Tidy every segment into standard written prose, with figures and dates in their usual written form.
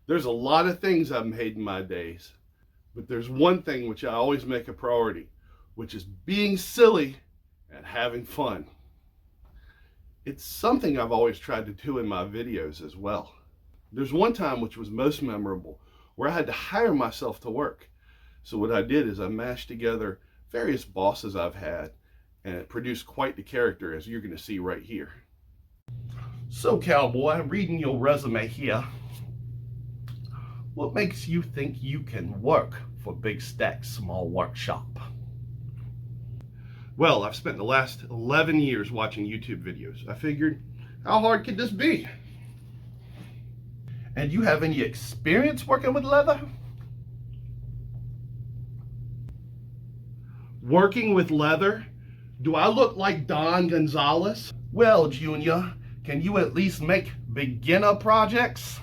There's a lot of things I've made in my days, but there's one thing which I always make a priority, which is being silly and having fun. It's something I've always tried to do in my videos as well. There's one time which was most memorable where I had to hire myself to work. So what I did is I mashed together various bosses I've had, and it produced quite the character, as you're going to see right here. So cowboy, I'm reading your resume here. What makes you think you can work for Big Stack's small workshop? Well, I've spent the last 11 years watching YouTube videos. I figured, how hard could this be? And you have any experience working with leather? Working with leather? Do I look like Don Gonzalez? Well, Junior, can you at least make beginner projects?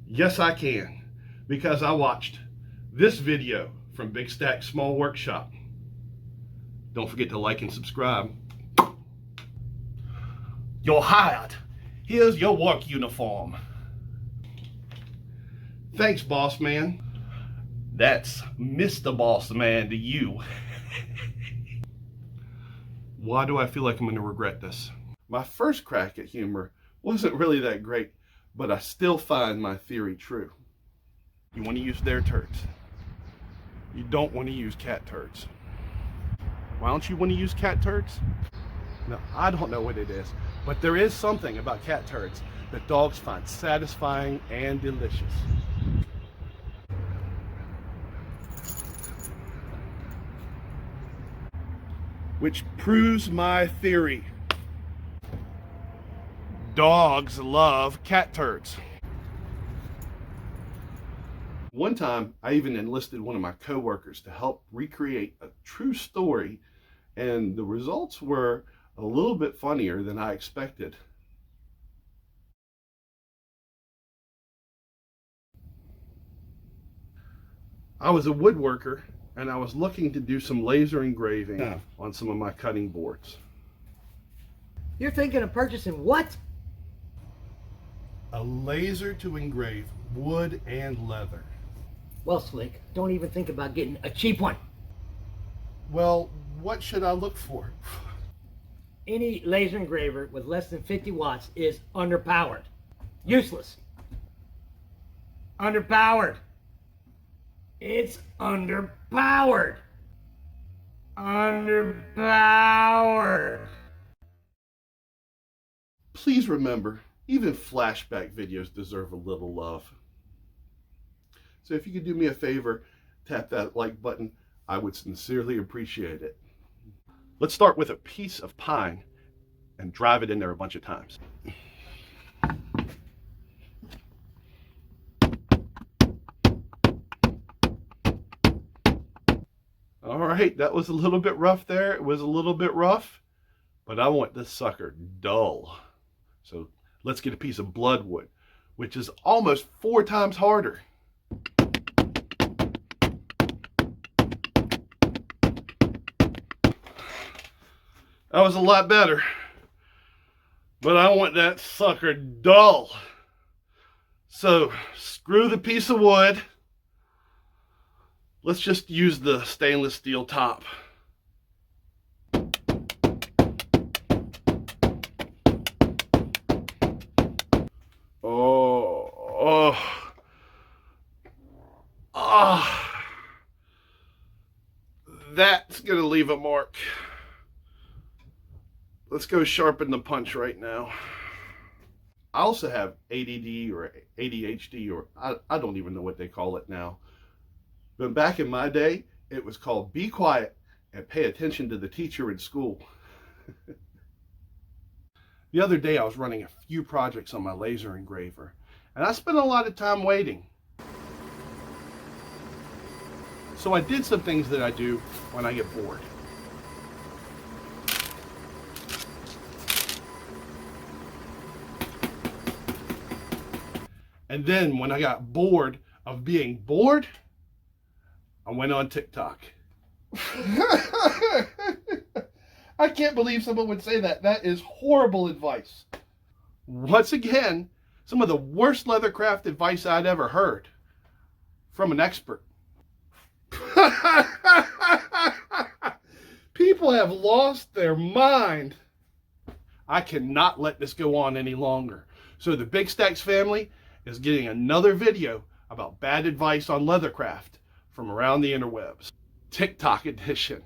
Yes, I can, because I watched this video from Big Stack's Small Workshop. Don't forget to like and subscribe. You're hired. Here's your work uniform. Thanks, boss man. That's Mr. Bossman to you. Why do I feel like I'm going to regret this? My first crack at humor wasn't really that great, but I still find my theory true. You want to use their turds. You don't want to use cat turds. Why don't you want to use cat turds? No, I don't know what it is, but there is something about cat turds that dogs find satisfying and delicious. Which proves my theory. Dogs love cat turds. One time, I even enlisted one of my coworkers to help recreate a true story, and the results were a little bit funnier than I expected. I was a woodworker, and I was looking to do some laser engraving on some of my cutting boards. You're thinking of purchasing what? A laser to engrave wood and leather. Well, Slick, don't even think about getting a cheap one. Well, what should I look for? Any laser engraver with less than 50 watts is underpowered. Useless. Underpowered. It's underpowered. Underpowered. Please remember, even flashback videos deserve a little love. So if you could do me a favor, tap that like button, I would sincerely appreciate it. Let's start with a piece of pine and drive it in there a bunch of times. All right, that was a little bit rough there. It was a little bit rough, but I want this sucker dull. So let's get a piece of bloodwood, which is almost 4 times harder. That was a lot better, but I want that sucker dull. So screw the piece of wood. Let's just use the stainless steel top. That's gonna leave a mark. Let's go sharpen the punch right now. I also have ADD or ADHD, or I don't even know what they call it now. But back in my day, it was called be quiet and pay attention to the teacher in school. The other day I was running a few projects on my laser engraver, and I spent a lot of time waiting. So I did some things that I do when I get bored. And then when I got bored of being bored, I went on TikTok. I can't believe someone would say that. That is horrible advice. Once again, some of the worst leathercraft advice I'd ever heard from an expert. People have lost their mind. I cannot let this go on any longer. So the Big Stacks family is getting another video about bad advice on leathercraft from around the interwebs. TikTok edition.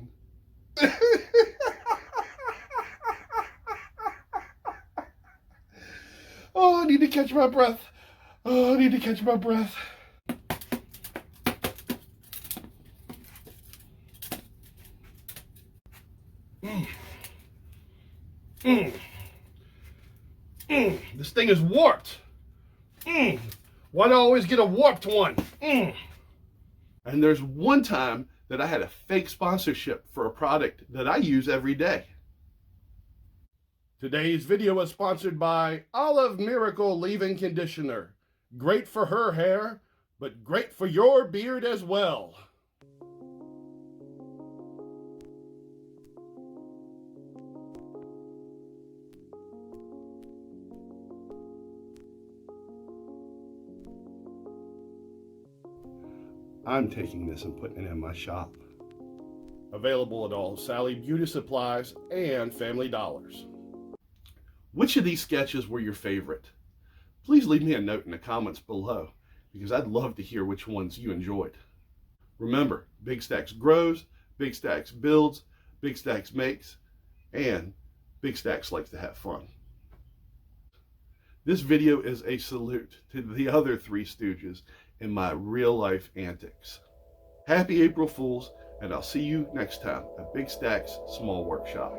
Oh, I need to catch my breath. Oh, I need to catch my breath. This thing is warped. Why do I always get a warped one? And there's one time that I had a fake sponsorship for a product that I use every day. Today's video is sponsored by Olive Miracle Leave-In Conditioner. Great for her hair, but great for your beard as well. I'm taking this and putting it in my shop. Available at all Sally Beauty Supplies and Family Dollars. Which of these sketches were your favorite? Please leave me a note in the comments below, because I'd love to hear which ones you enjoyed. Remember, Big Stacks grows, Big Stacks builds, Big Stacks makes, and Big Stacks likes to have fun. This video is a salute to the other three stooges in my real-life antics. Happy April Fools, and I'll see you next time at Big Stacks Small Workshop.